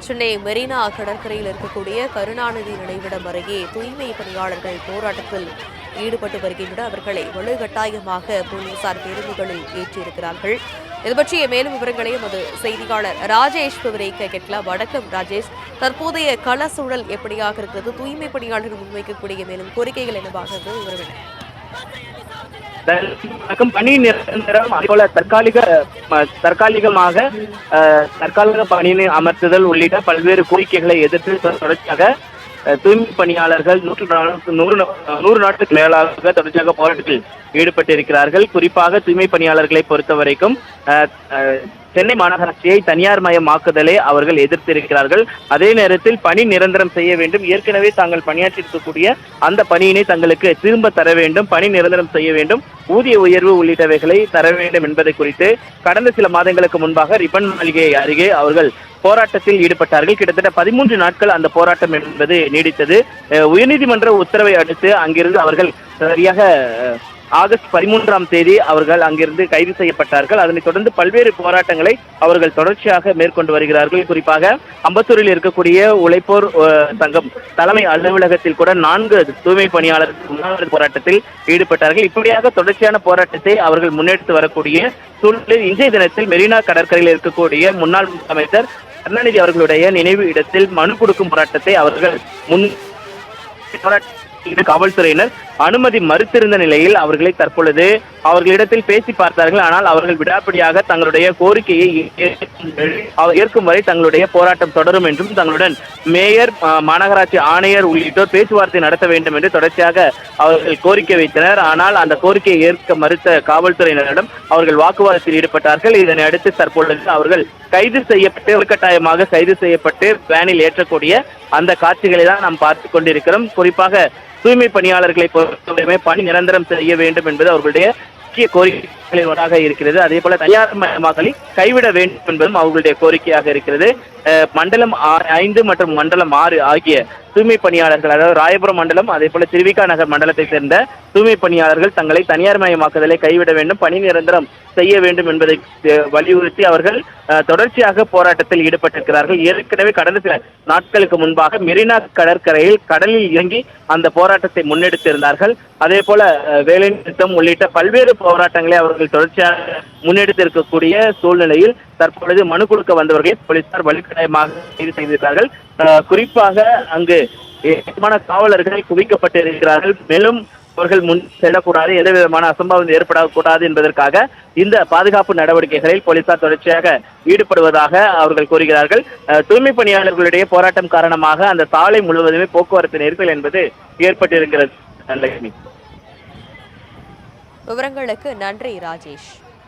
சென்னை மெரினா கடற்கரையில் இருக்கக்கூடிய கருணாநிதி நினைவிடம் அருகே தூய்மை பணியாளர்கள் போராட்டத்தில் ஈடுபட்டு வருகின்றனர். அவர்களை வலுக்கட்டாயமாக போலீசார் பேருந்துகளில் ஏற்றியிருக்கிறார்கள். இது பற்றிய மேலும் விவரங்களை எமது செய்தியாளர் ராஜேஷ் விவரிக்க கேட்கலாம். வணக்கம் ராஜேஷ், தற்போதைய கள சூழல் எப்படியாக இருக்கிறது? தூய்மை பணியாளர்கள் முன்வைக்கக்கூடிய மேலும் கோரிக்கைகள் என்னவாக இருக்கிறது? பணி நிரந்தரம், அதேபோல தற்காலிகமாக தற்காலிக பணியை அமர்த்துதல் உள்ளிட்ட பல்வேறு கோரிக்கைகளை எதிர்த்து தொடர்ச்சியாக தூய்மை பணியாளர்கள் 100 நாட்களுக்கு மேலாக தொடர்ச்சியாக போராட்டத்தில் ஈடுபட்டிருக்கிறார்கள். குறிப்பாக தூய்மை பணியாளர்களை பொறுத்த வரைக்கும் சென்னை மாநகராட்சியை தனியார் மயமாக்குதலை அவர்கள் எதிர்த்திருக்கிறார்கள். அதே நேரத்தில் பணி நிரந்தரம் செய்ய வேண்டும், ஏற்கனவே தாங்கள் பணியாற்றிருக்கக்கூடிய அந்த பணியினை தங்களுக்கு திரும்ப தர வேண்டும், பணி நிரந்தரம் செய்ய வேண்டும், ஊதிய உயர்வு உள்ளிட்டவைகளை தர வேண்டும் என்பதை குறித்து கடந்த சில மாதங்களுக்கு முன்பாக ரிப்பன் மாளிகை அருகே அவர்கள் போராட்டத்தில் ஈடுபட்டார்கள். கிட்டத்தட்ட 13 நாட்கள் அந்த போராட்டம் என்பது நீடித்தது. உயர்நீதிமன்ற உத்தரவை அடுத்து அங்கிருந்து அவர்கள் சரியாக ஆகஸ்ட் 13ஆம் தேதி அவர்கள் அங்கிருந்து கைது செய்யப்பட்டார்கள். அதனைத் தொடர்ந்து பல்வேறு போராட்டங்களை அவர்கள் தொடர்ச்சியாக மேற்கொண்டு வருகிறார்கள். குறிப்பாக அம்பத்தூரில் இருக்கக்கூடிய உழைப்போர் சங்கம் தலைமை அலுவலகத்தில் கூட 4 தூய்மை பணியாளர்கள் போராட்டத்தில் ஈடுபட்டார்கள். இப்படியாக தொடர்ச்சியான போராட்டத்தை அவர்கள் முன்னெடுத்து வரக்கூடிய சூழலில் இன்றைய தினத்தில் மெரினா கடற்கரையில் இருக்கக்கூடிய முன்னாள் முதலமைச்சர் கருணாநிதி அவர்களுடைய நினைவு இடத்தில் மனு கொடுக்கும் போராட்டத்தை அவர்கள் காவல்துறையினர் அனுமதி மறுத்திருந்த நிலையில் அவர்களை தற்பொழுது அவர்களிடத்தில் பேசி பார்த்தார்கள். ஆனால் அவர்கள் விடாப்பிடியாக தங்களுடைய கோரிக்கையை ஏற்கும் வரை தங்களுடைய போராட்டம் தொடரும் என்றும் தங்களுடன் மேயர், மாநகராட்சி ஆணையர் உள்ளிட்டோர் பேச்சுவார்த்தை நடத்த வேண்டும் என்று தொடர்ச்சியாக அவர்கள் கோரிக்கை வைத்தனர். ஆனால் அந்த கோரிக்கையை ஏற்க மறுத்த காவல்துறையினரிடம் அவர்கள் வாக்குவாதத்தில் ஈடுபட்டார்கள். இதனை அடுத்து தற்பொழுது அவர்கள் கைது செய்யப்பட்டு வலுக்கட்டாயமாக கைது செய்யப்பட்டு வேனில் ஏற்றக்கூடிய அந்த காட்சிகளை தான் நாம் பார்த்து கொண்டிருக்கிறோம். குறிப்பாக தூய்மை பணியாளர்களை பொறுத்தவரை பணி நிரந்தரம் செய்ய வேண்டும் என்பது அவர்களுடைய முக்கிய கோரிக்கைகளில் ஒன்றாக இருக்கிறது. அதே போல தனியார் மயமாக்கலை கைவிட வேண்டும் என்பதும் அவர்களுடைய கோரிக்கையாக இருக்கிறது. மண்டலம் 5 மற்றும் மண்டலம் 6 ஆகிய தூய்மை பணியாளர்கள், அதாவது ராயபுரம் மண்டலம், அதே போல திருவிக நகர் மண்டலத்தை சேர்ந்த தூய்மை பணியாளர்கள் தங்களை தனியார் மயமாக்குதலை கைவிட வேண்டும், பணி நிரந்தரம் செய்ய வேண்டும் என்பதை வலியுறுத்தி அவர்கள் தொடர்ச்சியாக போராட்டத்தில் ஈடுபட்டிருக்கிறார்கள். ஏற்கனவே கடந்த சில நாட்களுக்கு முன்பாக மெரினா கடற்கரையில் கடலில் இறங்கி அந்த போராட்டத்தை முன்னெடுத்திருந்தார்கள். அதே போல வேலை நிறுத்தம் உள்ளிட்ட பல்வேறு போராட்டங்களை அவர்கள் தொடர்ச்சியாக முன்னெடுத்திருக்கக்கூடிய சூழ்நிலையில் தற்பொழுது மனு கொடுக்க வந்தவர்களை போலீசார் வலுக்கட்டாயமாக கைது செய்திருக்கிறார்கள். குறிப்பாக அங்கு ஏராளமான காவலர்கள் குவிக்கப்பட்டிருக்கிறார்கள். மேலும் அவர்கள் முன் செல்லக்கூடாது, எந்த விதமான அசம்பாவிதம் ஏற்படக்கூடாது என்பதற்காக இந்த பாதுகாப்பு நடவடிக்கைகளில் போலீசார் தொடர்ச்சியாக ஈடுபடுவதாக அவர்கள் கூறுகிறார்கள். தூய்மை பணியாளர்களுடைய போராட்டம் காரணமாக அந்த சாலை முழுவதுமே போக்குவரத்து நெரிசல் என்பது ஏற்பட்டிருக்கிறது. விவரங்களுக்கு நன்றி ராஜேஷ்.